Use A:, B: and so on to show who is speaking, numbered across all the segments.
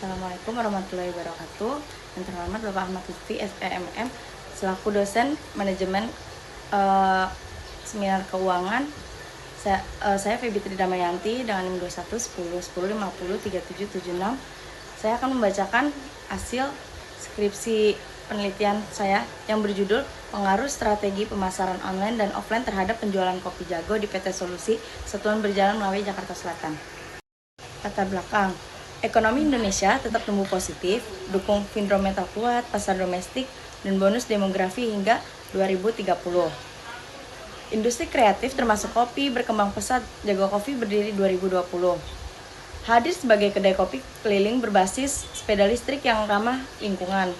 A: Assalamualaikum warahmatullahi wabarakatuh. Yang terhormat Bapak Ahmad Lutfi, SPMM, selaku dosen manajemen seminar keuangan. Saya Febitri Damayanti dengan NIM 21 10 10 50 3776. Saya akan membacakan hasil skripsi penelitian saya yang berjudul Pengaruh Strategi Pemasaran Online dan Offline Terhadap Penjualan Kopi Jago di PT Solusi Satuan Berjalan Melawai Jakarta Selatan. Latar belakang: ekonomi Indonesia tetap tumbuh positif, dukung fundamental kuat, pasar domestik, dan bonus demografi hingga 2030. Industri kreatif termasuk kopi berkembang pesat. Jago Kopi berdiri 2020. Hadir sebagai kedai kopi keliling berbasis sepeda listrik yang ramah lingkungan.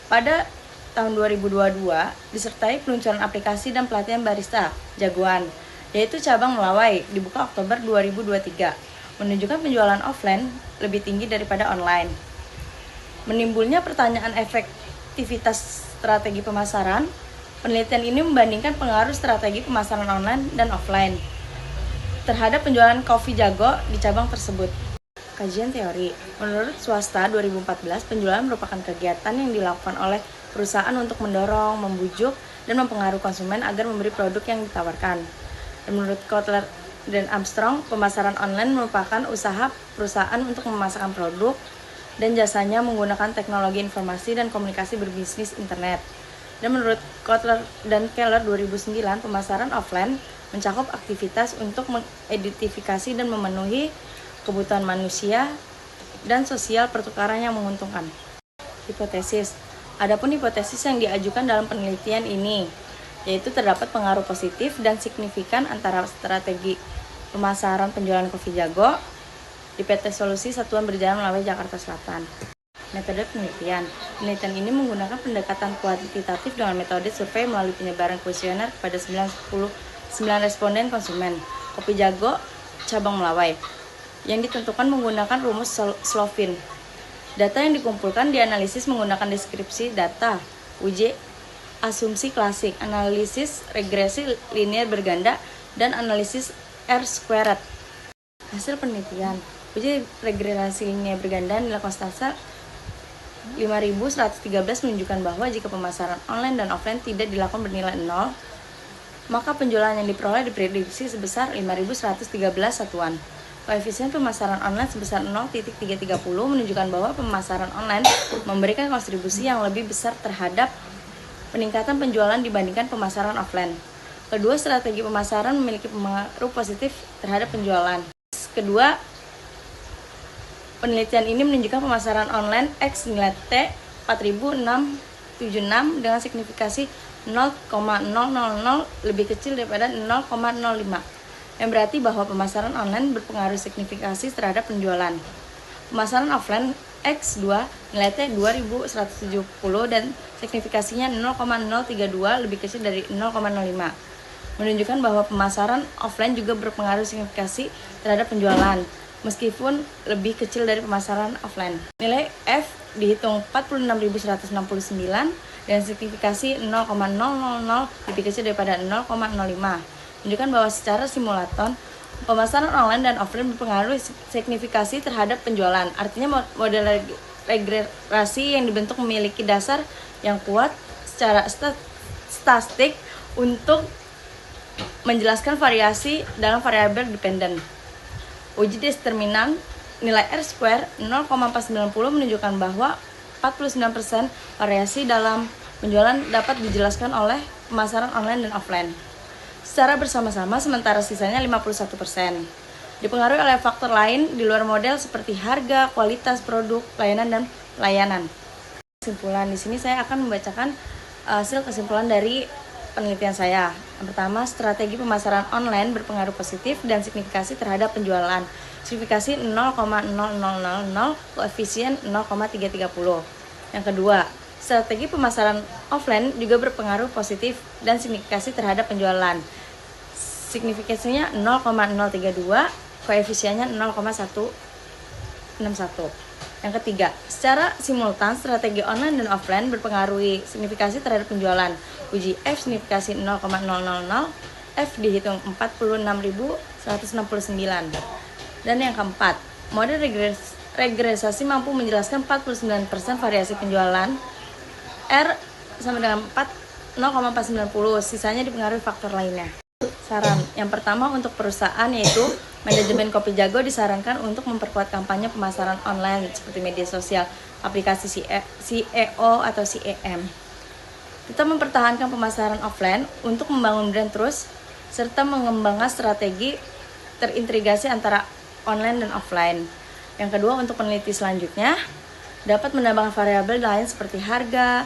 A: Pada tahun 2022 disertai peluncuran aplikasi dan pelatihan barista jagoan, yaitu cabang Melawai, dibuka Oktober 2023. Menunjukkan penjualan offline lebih tinggi daripada online. Menimbulnya pertanyaan efektivitas strategi pemasaran. Penelitian ini membandingkan pengaruh strategi pemasaran online dan offline terhadap penjualan kopi jago di cabang tersebut. Kajian teori. Menurut swasta 2014, penjualan merupakan kegiatan yang dilakukan oleh perusahaan untuk mendorong, membujuk, dan mempengaruhi konsumen agar memberi produk yang ditawarkan. Dan menurut Kotler dan Armstrong, pemasaran online merupakan usaha perusahaan untuk memasarkan produk dan jasanya menggunakan teknologi informasi dan komunikasi berbisnis internet. Dan menurut Kotler dan Keller 2009, pemasaran offline mencakup aktivitas untuk mengidentifikasi dan memenuhi kebutuhan manusia dan sosial pertukaran yang menguntungkan. Hipotesis. Adapun hipotesis yang diajukan dalam penelitian ini, yaitu terdapat pengaruh positif dan signifikan antara strategi pemasaran penjualan kopi jago di PT Solusi Satuan Berjalan Melawai Jakarta Selatan. Metode penelitian. Penelitian ini menggunakan pendekatan kuantitatif dengan metode survei melalui penyebaran kuesioner kepada 99 responden konsumen kopi jago cabang Melawai yang ditentukan menggunakan rumus Slovin. Data yang dikumpulkan dianalisis menggunakan deskripsi data, uji asumsi klasik, analisis regresi linear berganda, dan analisis R-squared. Hasil penelitian. Uji regresi linear berganda dilakukan setelah 5113 menunjukkan bahwa jika pemasaran online dan offline tidak dilakukan bernilai 0, maka penjualan yang diperoleh diprediksi sebesar 5113 satuan. Koefisien pemasaran online sebesar 0,330 menunjukkan bahwa pemasaran online memberikan kontribusi yang lebih besar terhadap peningkatan penjualan dibandingkan pemasaran offline. Kedua strategi pemasaran memiliki pengaruh positif terhadap penjualan. Kedua, penelitian ini menunjukkan pemasaran online X nilai T 4676 dengan signifikasi 0,000 lebih kecil daripada 0,05, yang berarti bahwa pemasaran online berpengaruh signifikasi terhadap penjualan. Pemasaran offline X2 nilai T 2170 dan signifikasinya 0,032 lebih kecil dari 0,05, menunjukkan bahwa pemasaran offline juga berpengaruh signifikasi terhadap penjualan meskipun lebih kecil dari pemasaran offline. Nilai F dihitung 46.169 dan signifikasi 0,000 lebih kecil daripada 0,05, menunjukkan bahwa secara simulaton pemasaran online dan offline berpengaruh signifikasi terhadap penjualan. Artinya model regresi yang dibentuk memiliki dasar yang kuat secara statistik untuk menjelaskan variasi dalam variabel dependen. Uji determinan nilai R-square 0,490 menunjukkan bahwa 49% variasi dalam penjualan dapat dijelaskan oleh pemasaran online dan offline secara bersama-sama, sementara sisanya 51% dipengaruhi oleh faktor lain di luar model seperti harga, kualitas produk, layanan, dan pelayanan. Kesimpulan. Di sini saya akan membacakan hasil kesimpulan dari penelitian saya. Yang pertama, strategi pemasaran online berpengaruh positif dan signifikasi terhadap penjualan. Signifikasi 0,0000, koefisien 0,330. Yang kedua, strategi pemasaran offline juga berpengaruh positif dan signifikasi terhadap penjualan. Signifikasinya 0,032, koefisiennya 0,161. Yang ketiga, secara simultan strategi online dan offline berpengaruh signifikasi terhadap penjualan. Uji F signifikasi 0,000, F dihitung 46.169. Dan yang keempat, model regresasi mampu menjelaskan 49% variasi penjualan. R sama dengan 0,490, sisanya dipengaruhi faktor lainnya. Saran yang pertama untuk perusahaan yaitu manajemen Kopi Jago disarankan untuk memperkuat kampanye pemasaran online seperti media sosial, aplikasi SEO atau CEM. Kita mempertahankan pemasaran offline untuk membangun brand terus serta mengembangkan strategi terintegrasi antara online dan offline. Yang kedua, untuk peneliti selanjutnya dapat menambahkan variabel lain seperti harga,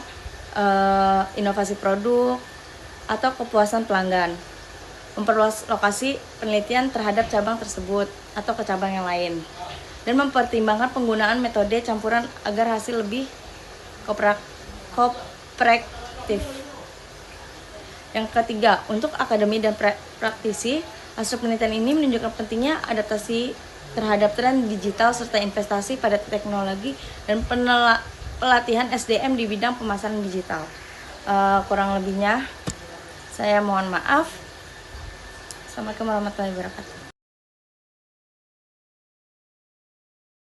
A: inovasi produk, atau kepuasan pelanggan. Memperluas lokasi penelitian terhadap cabang tersebut atau ke cabang yang lain, dan mempertimbangkan penggunaan metode campuran agar hasil lebih kooperatif. Yang ketiga, untuk akademi dan praktisi, hasil penelitian ini menunjukkan pentingnya adaptasi terhadap tren digital serta investasi pada teknologi dan pelatihan SDM di bidang pemasaran digital. Kurang lebihnya saya mohon maaf. Assalamualaikum warahmatullahi wabarakatuh.